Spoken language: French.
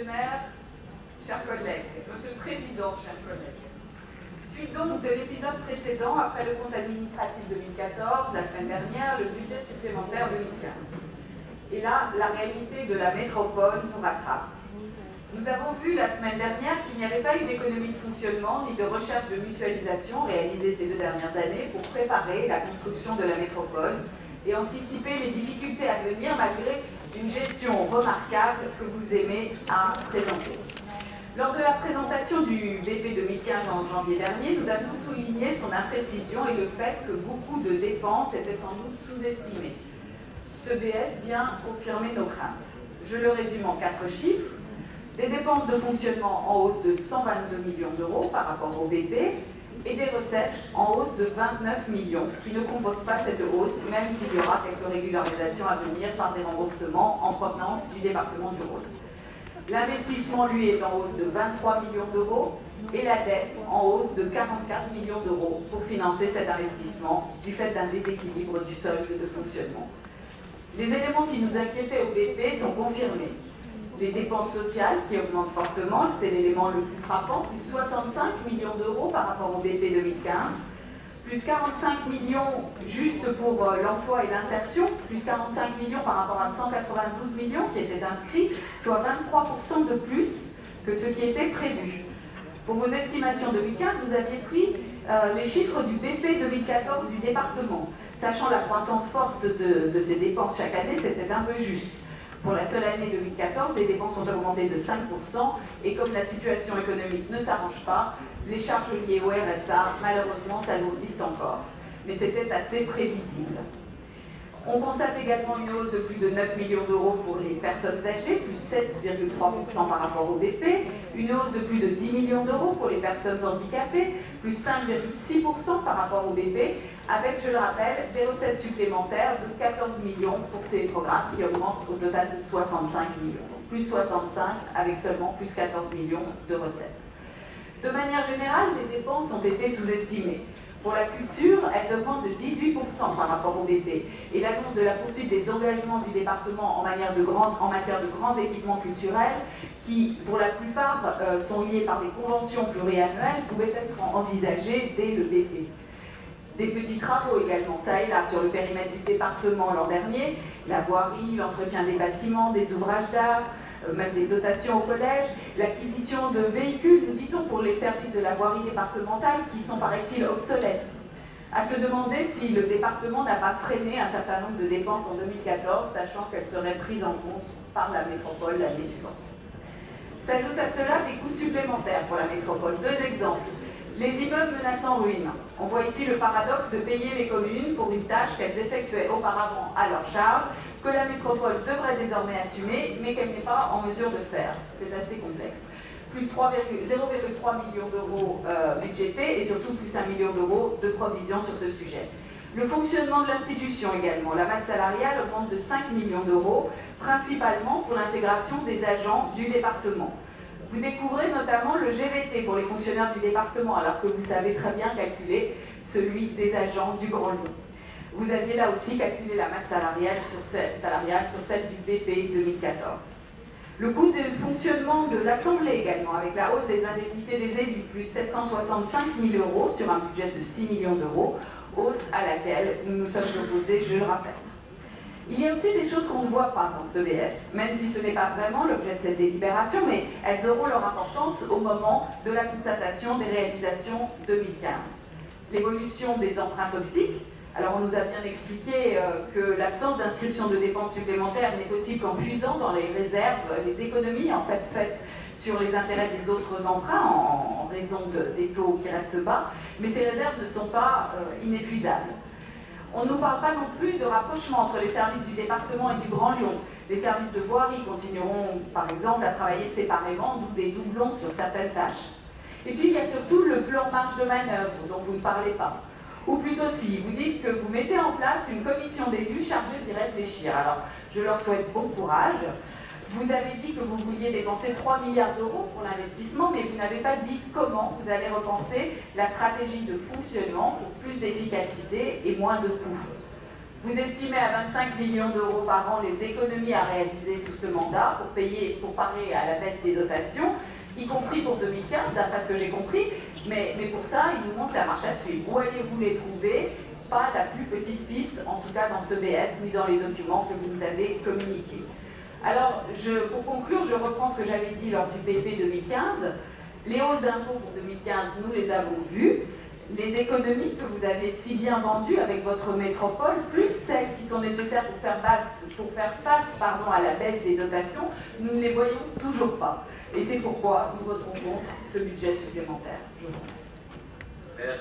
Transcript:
maire, chers collègues, Monsieur le Président, chers collègues. Suite donc de l'épisode précédent, après le compte administratif 2014, la semaine dernière, le budget supplémentaire 2015. Et là, la réalité de la métropole nous rattrape. Nous avons vu la semaine dernière qu'il n'y avait pas eu d'économie de fonctionnement ni de recherche de mutualisation réalisée ces 2 dernières années pour préparer la construction de la métropole et anticiper les difficultés à venir malgré une gestion remarquable que vous aimez à présenter. Lors de la présentation du BP 2015 en janvier dernier, nous avons souligné son imprécision et le fait que beaucoup de dépenses étaient sans doute sous-estimées. Ce BS vient confirmer nos craintes. Je le résume en 4 chiffres. Des dépenses de fonctionnement en hausse de 122 millions d'euros par rapport au BP et des recettes en hausse de 29 millions qui ne composent pas cette hausse, même s'il y aura quelques régularisations à venir par des remboursements en provenance du département du Rhône. L'investissement, lui, est en hausse de 23 millions d'euros et la dette en hausse de 44 millions d'euros pour financer cet investissement du fait d'un déséquilibre du solde de fonctionnement. Les éléments qui nous inquiétaient au BP sont confirmés. Les dépenses sociales qui augmentent fortement, c'est l'élément le plus frappant, plus 65 millions d'euros par rapport au BP 2015, plus 45 millions juste pour l'emploi et l'insertion, plus 45 millions par rapport à 192 millions qui étaient inscrits, soit 23% de plus que ce qui était prévu. Pour vos estimations 2015, vous aviez pris les chiffres du BP 2014 du département. Sachant la croissance forte de ces dépenses chaque année, c'était un peu juste. Pour la seule année 2014, les dépenses ont augmenté de 5% et comme la situation économique ne s'arrange pas, les charges liées au RSA, malheureusement, s'alourdissent encore. Mais c'était assez prévisible. On constate également une hausse de plus de 9 millions d'euros pour les personnes âgées, plus 7,3% par rapport au BP, une hausse de plus de 10 millions d'euros pour les personnes handicapées, plus 5,6% par rapport au BP, avec, je le rappelle, des recettes supplémentaires de 14 millions pour ces programmes qui augmentent au total de 65 millions. Donc plus 65 avec seulement plus 14 millions de recettes. De manière générale, les dépenses ont été sous-estimées. Pour la culture, elles augmentent de 18% par rapport au BP. Et l'annonce de la poursuite des engagements du département en matière de grands équipements culturels, qui, pour la plupart, sont liés par des conventions pluriannuelles, pouvaient être envisagées dès le BP. Des petits travaux également, ça et là, sur le périmètre du département l'an dernier, la voirie, l'entretien des bâtiments, des ouvrages d'art, même des dotations au collège, l'acquisition de véhicules, nous dit-on, pour les services de la voirie départementale qui sont, paraît-il, obsolètes. À se demander si le département n'a pas freiné un certain nombre de dépenses en 2014, sachant qu'elles seraient prises en compte par la métropole l'année suivante. S'ajoutent à cela des coûts supplémentaires pour la métropole. 2 exemples. Les immeubles menaçant ruine. On voit ici le paradoxe de payer les communes pour une tâche qu'elles effectuaient auparavant à leur charge, que la métropole devrait désormais assumer, mais qu'elle n'est pas en mesure de faire. C'est assez complexe. Plus 0,3 millions d'euros budgétés et surtout plus 1 million d'euros de provisions sur ce sujet. Le fonctionnement de l'institution également. La masse salariale augmente de 5 millions d'euros, principalement pour l'intégration des agents du département. Vous découvrez notamment le GVT pour les fonctionnaires du département, alors que vous savez très bien calculer celui des agents du Grand Lyon. Vous aviez là aussi calculé la masse salariale sur celle du BP 2014. Le coût de fonctionnement de l'Assemblée également, avec la hausse des indemnités des élus, plus 765 000 euros sur un budget de 6 millions d'euros, hausse à laquelle nous nous sommes opposés, je le rappelle. Il y a aussi des choses qu'on ne voit pas dans ce BS, même si ce n'est pas vraiment l'objet de cette délibération, mais elles auront leur importance au moment de la constatation des réalisations 2015. L'évolution des emprunts toxiques. Alors on nous a bien expliqué que l'absence d'inscription de dépenses supplémentaires n'est possible qu'en puisant dans les réserves, les économies en fait faites sur les intérêts des autres emprunts en raison des taux qui restent bas, mais ces réserves ne sont pas inépuisables. On ne nous parle pas non plus de rapprochement entre les services du département et du Grand Lyon. Les services de voirie continueront, par exemple, à travailler séparément, d'où des doublons sur certaines tâches. Et puis, il y a surtout le plan marge de manœuvre, dont vous ne parlez pas. Ou plutôt si, vous dites que vous mettez en place une commission d'élus chargée d'y réfléchir. Alors, je leur souhaite bon courage. Vous avez dit que vous vouliez dépenser 3 milliards d'euros pour l'investissement, mais vous n'avez pas dit comment vous allez repenser la stratégie de fonctionnement pour plus d'efficacité et moins de coûts. Vous estimez à 25 millions d'euros par an les économies à réaliser sous ce mandat pour parer à la baisse des dotations, y compris pour 2015, d'après ce que j'ai compris, mais pour ça, il nous montre la marche à suivre. Où allez-vous les trouver? Pas la plus petite piste, en tout cas dans ce BS, ni dans les documents que vous nous avez communiqués. Alors, pour conclure, je reprends ce que j'avais dit lors du PP 2015. Les hausses d'impôts pour 2015, nous les avons vues. Les économies que vous avez si bien vendues avec votre métropole, plus celles qui sont nécessaires pour faire face à la baisse des dotations, nous ne les voyons toujours pas. Et c'est pourquoi nous voterons contre ce budget supplémentaire. Je vous remercie.